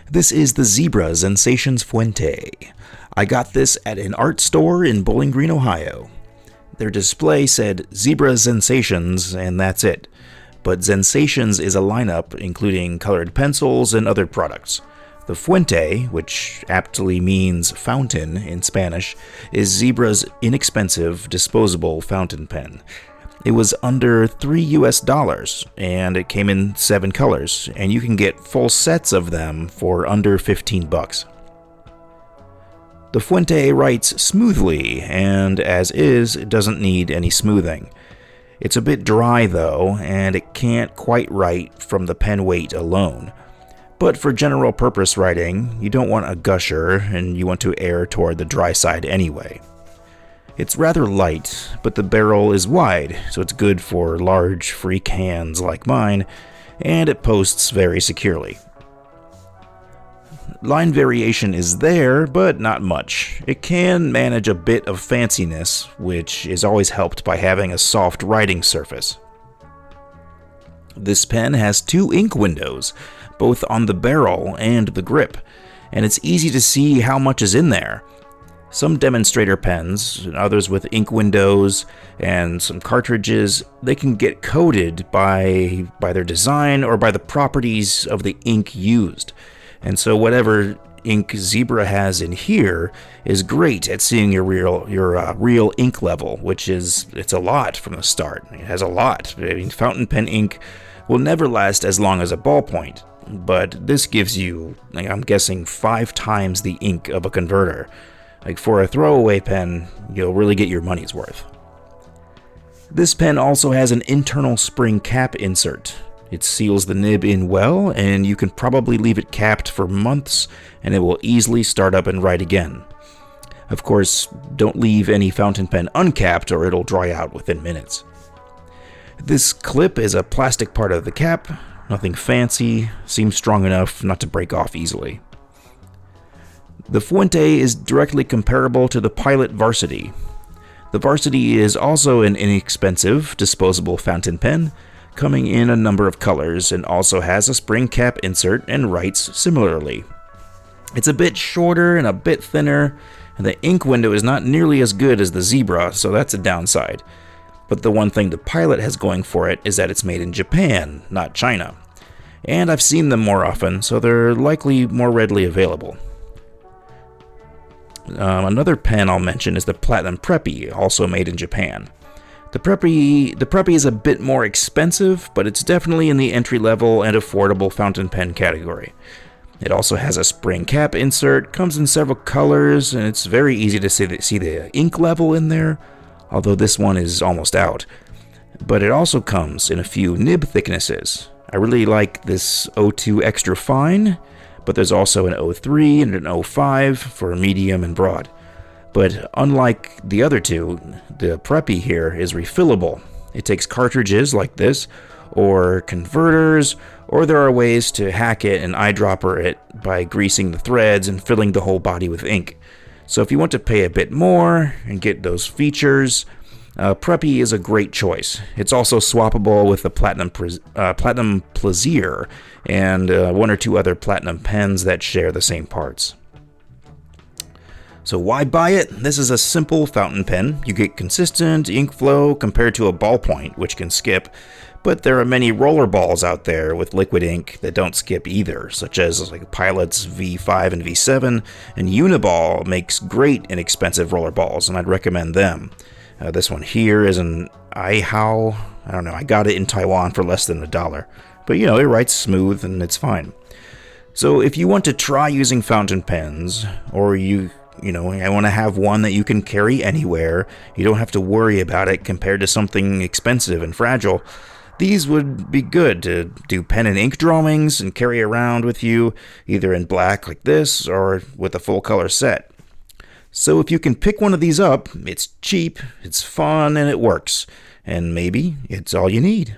This is the Zebra Zensations Fuente. I got this at an art store in Bowling Green, Ohio. Their display said Zebra Zensations, and that's it. But Zensations is a lineup including colored pencils and other products. The Fuente, which aptly means fountain in Spanish, is Zebra's inexpensive, disposable fountain pen. It was under $3 and it came in 7 colors, and you can get full sets of them for under 15 bucks. The Fuente writes smoothly, and as is, it doesn't need any smoothing. It's a bit dry though, and it can't quite write from the pen weight alone. But for general purpose writing, you don't want a gusher, and you want to err toward the dry side anyway. It's rather light, but the barrel is wide, so it's good for large, freak hands like mine, and it posts very securely. Line variation is there, but not much. It can manage a bit of fanciness, which is always helped by having a soft writing surface. This pen has 2 ink windows, both on the barrel and the grip, and it's easy to see how much is in there. Some demonstrator pens, others with ink windows, and some cartridges, they can get coded by their design or by the properties of the ink used. And so whatever ink Zebra has in here is great at seeing your real ink level, it's a lot from the start. It has a lot. I mean, fountain pen ink will never last as long as a ballpoint, but this gives you, I'm guessing, 5 times the ink of a converter. Like, for a throwaway pen, you'll really get your money's worth. This pen also has an internal spring cap insert. It seals the nib in well, and you can probably leave it capped for months, and it will easily start up and write again. Of course, don't leave any fountain pen uncapped or it'll dry out within minutes. This clip is a plastic part of the cap, nothing fancy, seems strong enough not to break off easily. The Fuente is directly comparable to the Pilot Varsity. The Varsity is also an inexpensive, disposable fountain pen, coming in a number of colors, and also has a spring cap insert and writes similarly. It's a bit shorter and a bit thinner, and the ink window is not nearly as good as the Zebra, so that's a downside. But the one thing the Pilot has going for it is that it's made in Japan, not China. And I've seen them more often, so they're likely more readily available. Another pen I'll mention is the Platinum Preppy, also made in Japan. The Preppy is a bit more expensive, but it's definitely in the entry-level and affordable fountain pen category. It also has a spring cap insert, comes in several colors, and it's very easy to see the ink level in there, although this one is almost out. But it also comes in a few nib thicknesses. I really like this 02 Extra Fine, but there's also an 03 and an 05 for medium and broad. But unlike the other two, the Preppy here is refillable. It takes cartridges like this, or converters, or there are ways to hack it and eyedropper it by greasing the threads and filling the whole body with ink. So if you want to pay a bit more and get those features, Preppy is a great choice. It's also swappable with the Platinum Plaisir and 1 or 2 other Platinum pens that share the same parts. So why buy it? This is a simple fountain pen. You get consistent ink flow compared to a ballpoint, which can skip, but there are many roller balls out there with liquid ink that don't skip either, such as like Pilot's V5 and V7, and Uniball makes great inexpensive roller balls, and I'd recommend them. This one here is an Aihao. I don't know, I got it in Taiwan for less than $1, but it writes smooth and it's fine. So if you want to try using fountain pens, or I want to have one that you can carry anywhere, you don't have to worry about it compared to something expensive and fragile, these would be good to do pen and ink drawings and carry around with you, either in black like this or with a full color set. So if you can pick one of these up, it's cheap, it's fun, and it works. And maybe it's all you need.